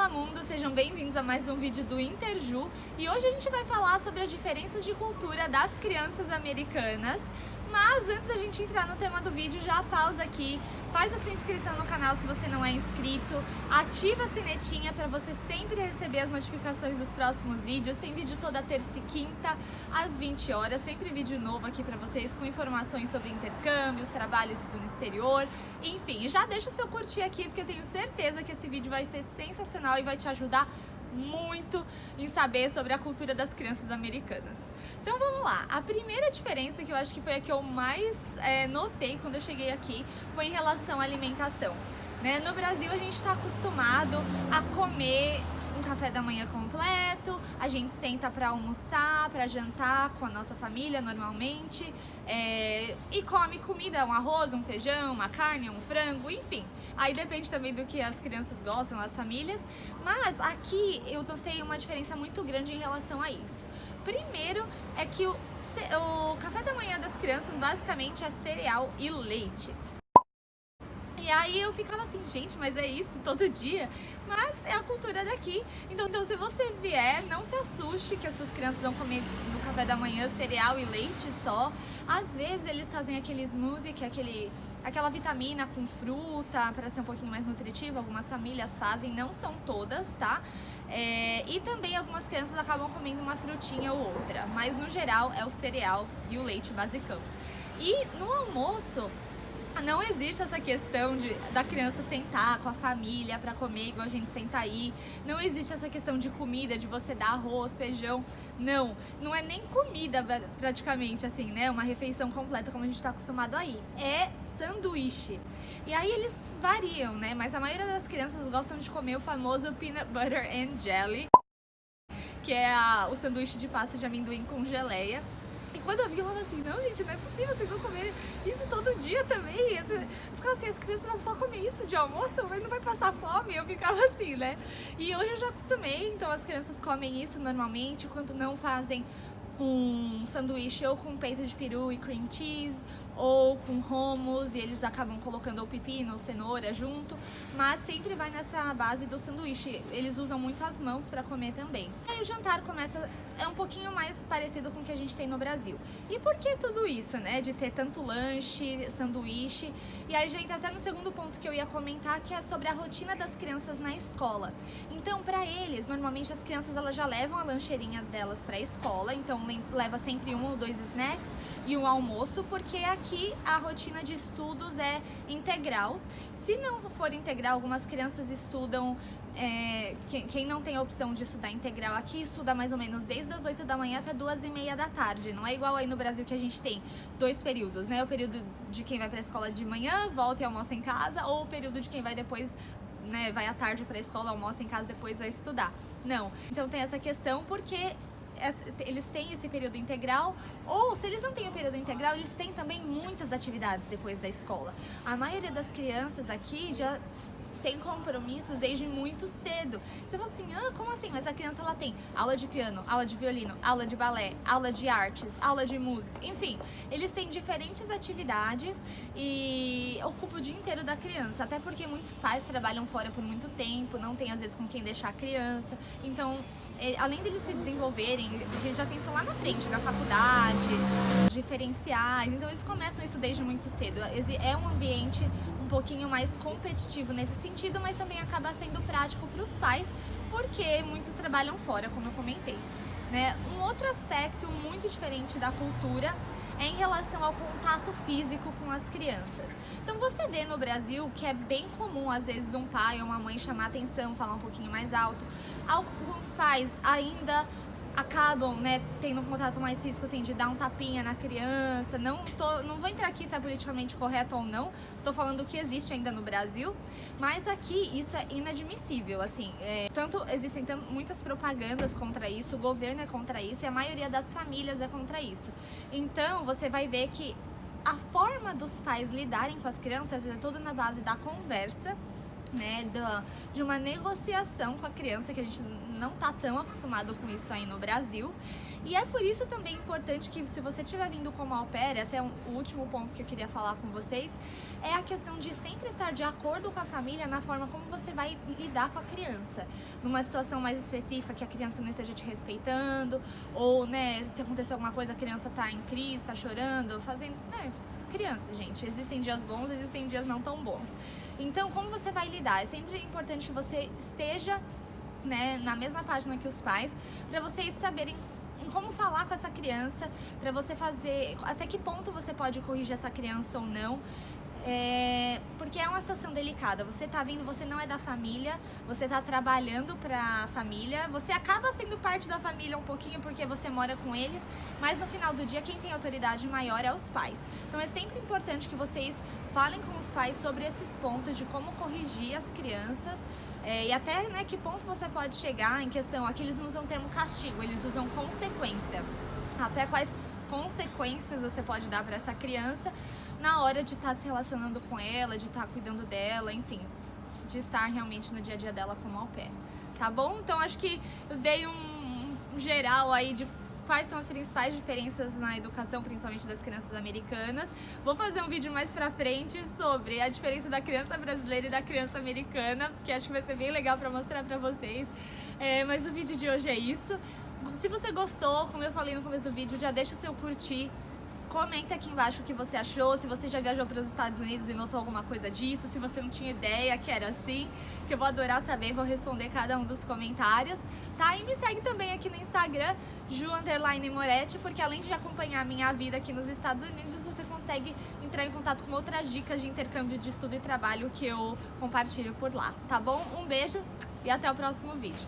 Fala mundo, sejam bem-vindos a mais um vídeo do Interju e hoje a gente vai falar sobre as diferenças de cultura das crianças americanas. Mas antes da gente entrar no tema do vídeo, já pausa aqui, faz a sua inscrição no canal se você não é inscrito, ativa a sinetinha para você sempre receber as notificações dos próximos vídeos. Tem vídeo toda terça e quinta às 20 horas, sempre vídeo novo aqui para vocês com informações sobre intercâmbios, trabalhos no exterior, enfim. Já deixa o seu curtir aqui porque eu tenho certeza que esse vídeo vai ser sensacional e vai te ajudar muito em saber sobre a cultura das crianças americanas. Então vamos lá, a primeira diferença que eu acho que foi a que eu mais notei quando eu cheguei aqui foi em relação à alimentação, né? No Brasil a gente está acostumado a comer um café da manhã completo, a gente senta para almoçar, para jantar com a nossa família normalmente, e come comida, um arroz, um feijão, uma carne, um frango, enfim. Aí depende também do que as crianças gostam, as famílias, mas aqui eu notei uma diferença muito grande em relação a isso. Primeiro é que o café da manhã das crianças basicamente é cereal e leite. E aí eu ficava assim, gente, mas é isso todo dia? Mas é a cultura daqui. Então se você vier, não se assuste que as suas crianças vão comer no café da manhã cereal e leite só. Às vezes eles fazem aquele smoothie, que é aquela vitamina com fruta, para ser um pouquinho mais nutritivo. Algumas famílias fazem, não são todas, tá? E também algumas crianças acabam comendo uma frutinha ou outra. Mas no geral é o cereal e o leite basicão. E no almoço, não existe essa questão da criança sentar com a família para comer igual a gente senta aí. Não existe essa questão de comida, de você dar arroz, feijão. Não é nem comida praticamente assim, né? Uma refeição completa como a gente está acostumado aí. É sanduíche. E aí eles variam, né? Mas a maioria das crianças gostam de comer o famoso peanut butter and jelly, que é o sanduíche de pasta de amendoim com geleia. E quando eu vi, eu falava assim, não gente, não é possível, vocês vão comer isso todo dia também. Eu ficava assim, as crianças vão só comer isso de almoço, mas não vai passar fome? Eu ficava assim, né? E hoje eu já acostumei, então as crianças comem isso normalmente, quando não fazem um sanduíche ou com peito de peru e cream cheese, ou com hummus, e eles acabam colocando ou pepino ou cenoura junto, mas sempre vai nessa base do sanduíche. Eles usam muito as mãos para comer também. Aí o jantar é um pouquinho mais parecido com o que a gente tem no Brasil. E por que tudo isso, né? De ter tanto lanche, sanduíche? E aí a gente até no segundo ponto que eu ia comentar, que é sobre a rotina das crianças na escola. Então, para eles, normalmente as crianças elas já levam a lancheirinha delas para a escola, então leva sempre 1 ou 2 snacks e um almoço, porque aqui a rotina de estudos é integral. Se não for integral, algumas crianças estudam, quem não tem a opção de estudar integral aqui, estuda mais ou menos desde as 8 da manhã até 2h30 da tarde. Não é igual aí no Brasil que a gente tem 2 períodos, né? O período de quem vai para a escola de manhã, volta e almoça em casa, ou o período de quem vai depois, né, vai à tarde para a escola, almoça em casa, depois vai estudar. Não. Então tem essa questão porque eles têm esse período integral, ou se eles não têm o período integral, eles têm também muitas atividades depois da escola. A maioria das crianças aqui já tem compromissos desde muito cedo. Você fala assim, como assim? Mas a criança ela tem aula de piano, aula de violino, aula de balé, aula de artes, aula de música, enfim, eles têm diferentes atividades e ocupam o dia inteiro da criança, até porque muitos pais trabalham fora por muito tempo, não tem às vezes com quem deixar a criança, então além deles se desenvolverem, eles já pensam lá na frente, na faculdade, diferenciais, então eles começam isso desde muito cedo. É um ambiente um pouquinho mais competitivo nesse sentido, mas também acaba sendo prático para os pais, porque muitos trabalham fora, como eu comentei, né? Um outro aspecto muito diferente da cultura é em relação ao contato físico com as crianças. Então você vê no Brasil que é bem comum às vezes um pai ou uma mãe chamar atenção, falar um pouquinho mais alto. Alguns pais ainda acabam, né, tendo um contato mais físico, assim, de dar um tapinha na criança. Não vou entrar aqui se é politicamente correto ou não, tô falando o que existe ainda no Brasil, mas aqui isso é inadmissível, assim, existem muitas propagandas contra isso, o governo é contra isso e a maioria das famílias é contra isso. Então você vai ver que a forma dos pais lidarem com as crianças é toda na base da conversa né, de uma negociação com a criança, que a gente não tá tão acostumado com isso aí no Brasil. E é por isso também importante que, se você estiver vindo como au pair, até o último ponto que eu queria falar com vocês, é a questão de sempre estar de acordo com a família na forma como você vai lidar com a criança. Numa situação mais específica, que a criança não esteja te respeitando, ou, né, se acontecer alguma coisa, a criança tá em crise, tá chorando, fazendo, né, crianças, gente, existem dias bons, existem dias não tão bons. Então, como você vai lidar? É sempre importante que você esteja, né, na mesma página que os pais, para vocês saberem como falar com essa criança, para você fazer até que ponto você pode corrigir essa criança ou não. Porque é uma situação delicada. Você tá vindo, você não é da família, você tá trabalhando pra família, você acaba sendo parte da família um pouquinho porque você mora com eles, mas no final do dia quem tem autoridade maior é os pais. Então é sempre importante que vocês falem com os pais sobre esses pontos de como corrigir as crianças, e até, né, que ponto você pode chegar em questão. Aqui eles não usam o termo castigo, eles usam consequência. Até quais consequências você pode dar para essa criança na hora de estar se relacionando com ela, de estar cuidando dela, enfim, de estar realmente no dia a dia dela como au pair, tá bom? Então acho que eu dei um geral aí de quais são as principais diferenças na educação, principalmente das crianças americanas. Vou fazer um vídeo mais pra frente sobre a diferença da criança brasileira e da criança americana, porque acho que vai ser bem legal pra mostrar pra vocês. Mas o vídeo de hoje é isso. Se você gostou, como eu falei no começo do vídeo, já deixa o seu curtir. Comenta aqui embaixo o que você achou, se você já viajou para os Estados Unidos e notou alguma coisa disso, se você não tinha ideia que era assim, que eu vou adorar saber, vou responder cada um dos comentários, tá? E me segue também aqui no Instagram, Ju_Moretti, porque além de acompanhar a minha vida aqui nos Estados Unidos, você consegue entrar em contato com outras dicas de intercâmbio de estudo e trabalho que eu compartilho por lá, tá bom? Um beijo e até o próximo vídeo.